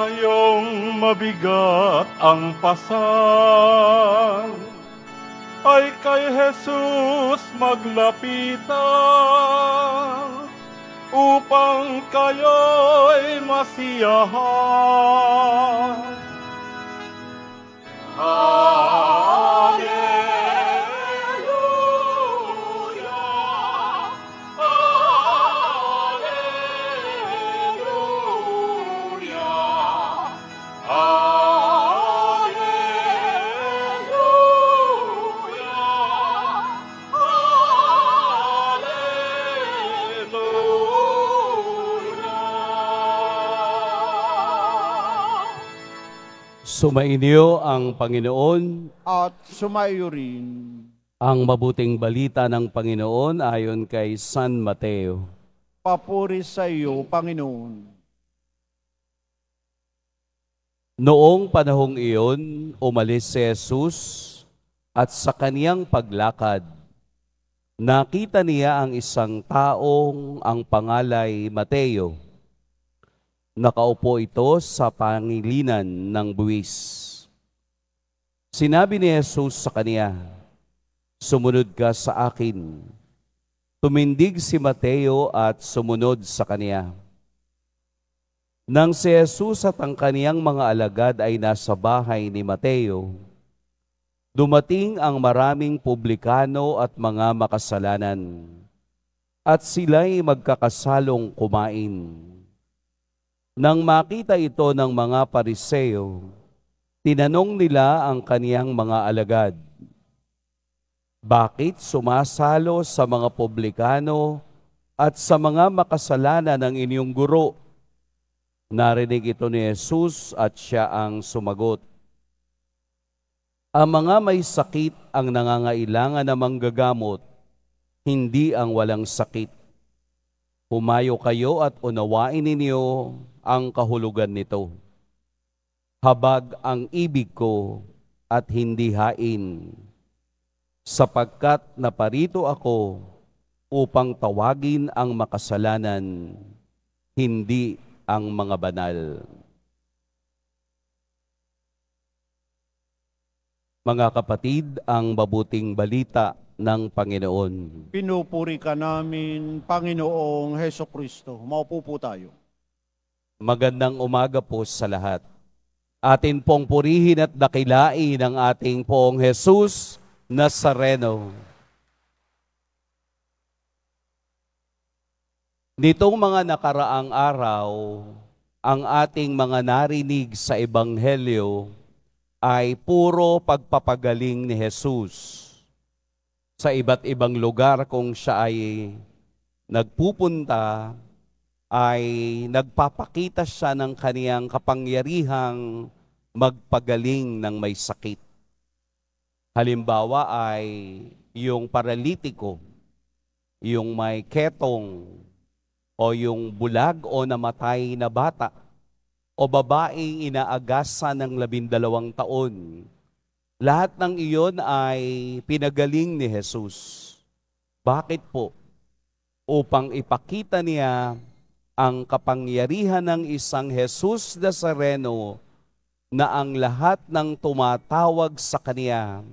Ngayong mabigat ang pasan, ay kay Jesus maglapitan, upang kayo'y masiyahan. Sumainyo ang Panginoon. At sumayo rin. Ang mabuting balita ng Panginoon ayon kay San Mateo. Papuri sa iyo, Panginoon. Noong panahong iyon, umalis si Jesus at sa kaniyang paglakad, nakita niya ang isang taong ang pangalay Mateo. Nakaupo ito sa pangilinan ng buwis. Sinabi ni Jesus sa kaniya, "Sumunod ka sa akin." Tumindig si Mateo at sumunod sa kaniya. Nang si Jesus at ang kaniyang mga alagad ay nasa bahay ni Mateo, dumating ang maraming publikano at mga makasalanan, at sila'y magkakasalong kumain. Nang makita ito ng mga Pariseo, tinanong nila ang kaniyang mga alagad, "Bakit sumasalo sa mga publikano at sa mga makasalanan ng inyong guro?" Narinig ito ni Jesus at siya ang sumagot, "Ang mga may sakit ang nangangailangan ng manggagamot, hindi ang walang sakit. Humayo kayo at unawain ninyo ang kahulugan nito. Habag ang ibig ko at hindi hain, sapagkat naparito ako upang tawagin ang makasalanan, hindi ang mga banal." Mga kapatid, ang mabuting balita ng Panginoon. Pinupuri ka namin, Panginoong Hesukristo. Maupo po tayo. Magandang umaga po sa lahat. Atin pong purihin at dakilain ang ating Poong Jesus Nazareno. Nitong mga nakaraang araw, ang ating mga narinig sa Ebanghelyo ay puro pagpapagaling ni Jesus. Sa iba't ibang lugar kung siya ay nagpupunta, ay nagpapakita siya ng kaniyang kapangyarihang magpagaling ng may sakit. Halimbawa ay yung paralitiko, yung may ketong, o yung bulag o namatay na bata, o babaeng inaagasan ng 12 taon. Lahat ng iyon ay pinagaling ni Jesus. Bakit po? Upang ipakita niya ang kapangyarihan ng isang Jesus Nazareno na ang lahat ng tumatawag sa Kanya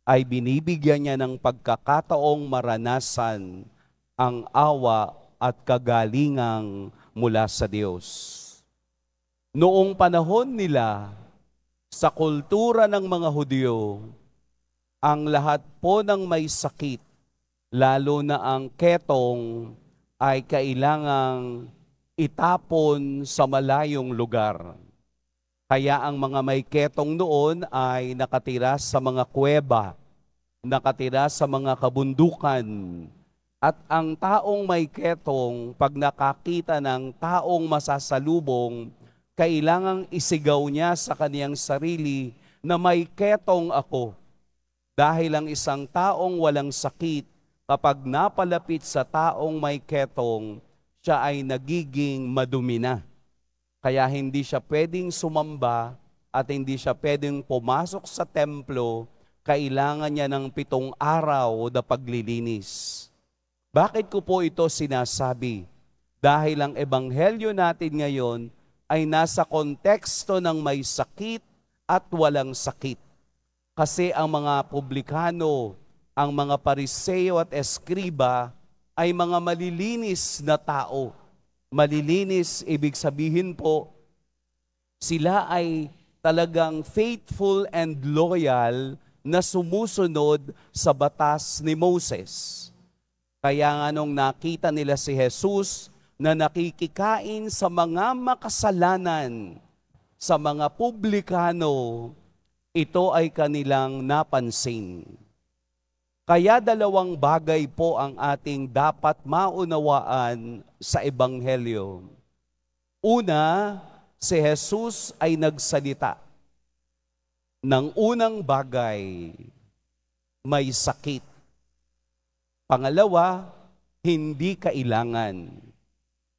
ay binibigyan niya ng pagkakataong maranasan ang awa at kagalingang mula sa Diyos. Noong panahon nila, sa kultura ng mga Hudyo, ang lahat po ng may sakit, lalo na ang ketong, ay kailangang itapon sa malayong lugar. Kaya ang mga may ketong noon ay nakatira sa mga kuweba, nakatira sa mga kabundukan. At ang taong may ketong, pag nakakita ng taong masasalubong, kailangang isigaw niya sa kaniyang sarili na may ketong ako. Dahil ang isang taong walang sakit, kapag napalapit sa taong may ketong, siya ay nagiging madumi na. Kaya hindi siya pwedeng sumamba at hindi siya pwedeng pumasok sa templo, kailangan niya ng 7 araw na paglilinis. Bakit ko po ito sinasabi? Dahil ang ebanghelyo natin ngayon ay nasa konteksto ng may sakit at walang sakit. Kasi ang mga publikano, ang mga pariseo at eskriba ay mga malilinis na tao. Malilinis, ibig sabihin po, sila ay talagang faithful and loyal na sumusunod sa batas ni Moses. Kaya nga nung nakita nila si Jesus na nakikikain sa mga makasalanan, sa mga publikano, ito ay kanilang napansin. Kaya dalawang bagay po ang ating dapat maunawaan sa Ebanghelyo. Una, si Jesus ay nagsalita ng unang bagay, may sakit. Pangalawa, hindi kailangan.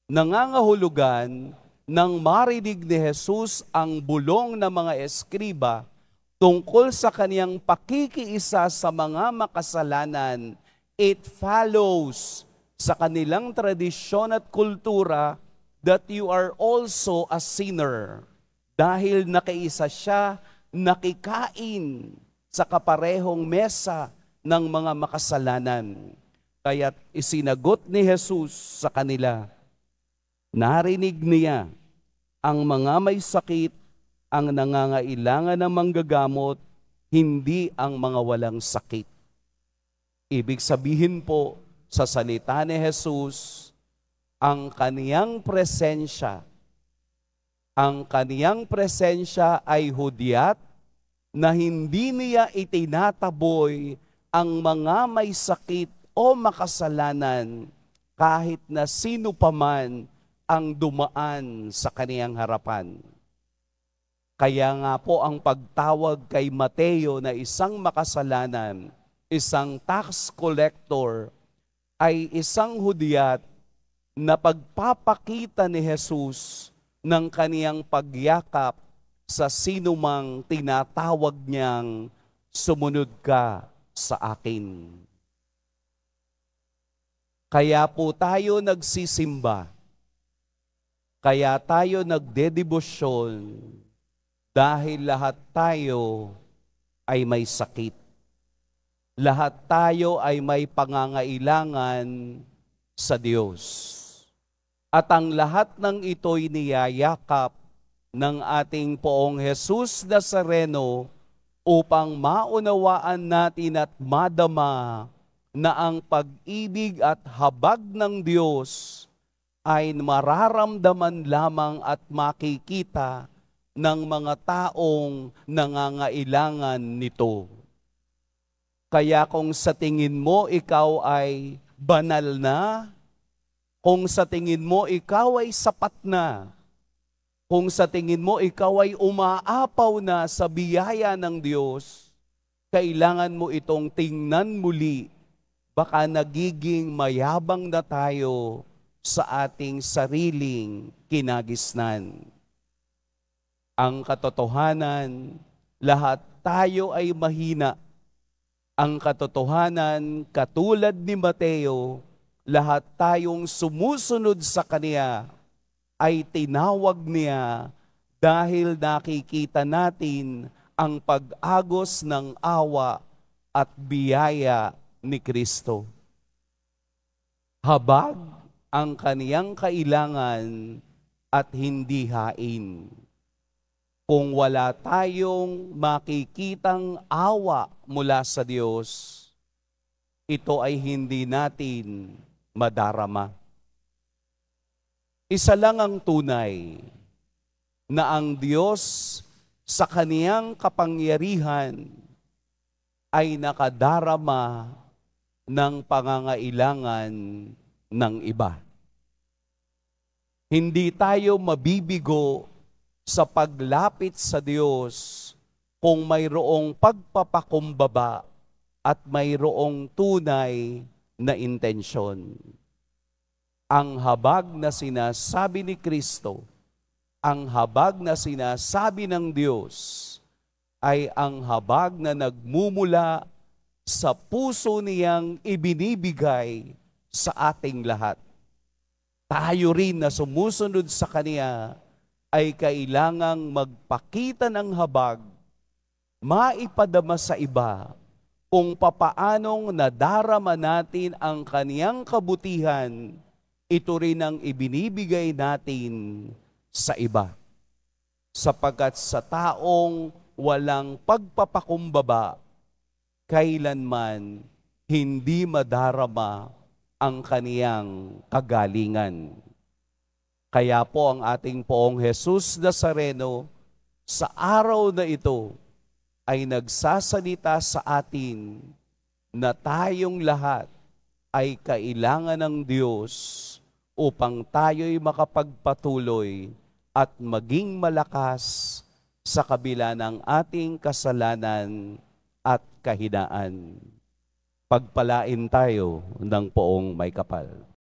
Nangangahulugan nang marinig ni Jesus ang bulong ng mga eskriba tungkol sa kaniyang pakikiisa sa mga makasalanan, it follows sa kanilang tradisyon at kultura that you are also a sinner. Dahil nakiisa siya, nakikain sa kaparehong mesa ng mga makasalanan. Kaya't isinagot ni Jesus sa kanila, narinig niya ang mga may sakit, ang nangangailangan ng manggagamot, hindi ang mga walang sakit. Ibig sabihin po, sa salita ni Jesus, ang kaniyang presensya ay hudyat na hindi niya itinataboy ang mga may sakit o makasalanan kahit na sino paman ang dumaan sa kaniyang harapan. Kaya nga po ang pagtawag kay Mateo na isang makasalanan, isang tax collector, ay isang hudyat na pagpapakita ni Jesus ng kaniyang pagyakap sa sinumang tinatawag niyang sumunod ka sa akin. Kaya po tayo nagsisimba, kaya tayo nagdedebosyon, dahil lahat tayo ay may sakit. Lahat tayo ay may pangangailangan sa Diyos. At ang lahat ng ito'y niyayakap ng ating Poong Jesus Nazareno upang maunawaan natin at madama na ang pag-ibig at habag ng Diyos ay mararamdaman lamang at makikita ng mga taong nangangailangan nito. Kaya kung sa tingin mo ikaw ay banal na, kung sa tingin mo ikaw ay sapat na, kung sa tingin mo ikaw ay umaapaw na sa biyaya ng Diyos, kailangan mo itong tingnan muli. Baka nagiging mayabang na tayo sa ating sariling kinagisnan. Ang katotohanan, lahat tayo ay mahina. Ang katotohanan, katulad ni Mateo, lahat tayong sumusunod sa Kaniya ay tinawag niya dahil nakikita natin ang pag-agos ng awa at biyaya ni Kristo. Habag ang kaniyang kailangan at hindi hain. Kung wala tayong makikitang awa mula sa Diyos, ito ay hindi natin madarama. Isa lang ang tunay na ang Diyos sa kaniyang kapangyarihan ay nakadarama ng pangangailangan ng iba. Hindi tayo mabibigo sa paglapit sa Diyos kung mayroong pagpapakumbaba at mayroong tunay na intensyon. Ang habag na sinasabi ni Kristo, ang habag na sinasabi ng Diyos, ay ang habag na nagmumula sa puso niyang ibinibigay sa ating lahat. Tayo rin na sumusunod sa Kaniya ay kailangang magpakita ng habag, maipadama sa iba kung papaanong nadarama natin ang kaniyang kabutihan, ito rin ang ibinibigay natin sa iba. Sapagkat sa taong walang pagpapakumbaba, kailanman hindi madarama ang kaniyang kagalingan. Kaya po ang ating Poong Jesus Nazareno sa araw na ito ay nagsasalita sa atin na tayong lahat ay kailangan ng Diyos upang tayo'y makapagpatuloy at maging malakas sa kabila ng ating kasalanan at kahinaan. Pagpalain tayo ng Poong May Kapal.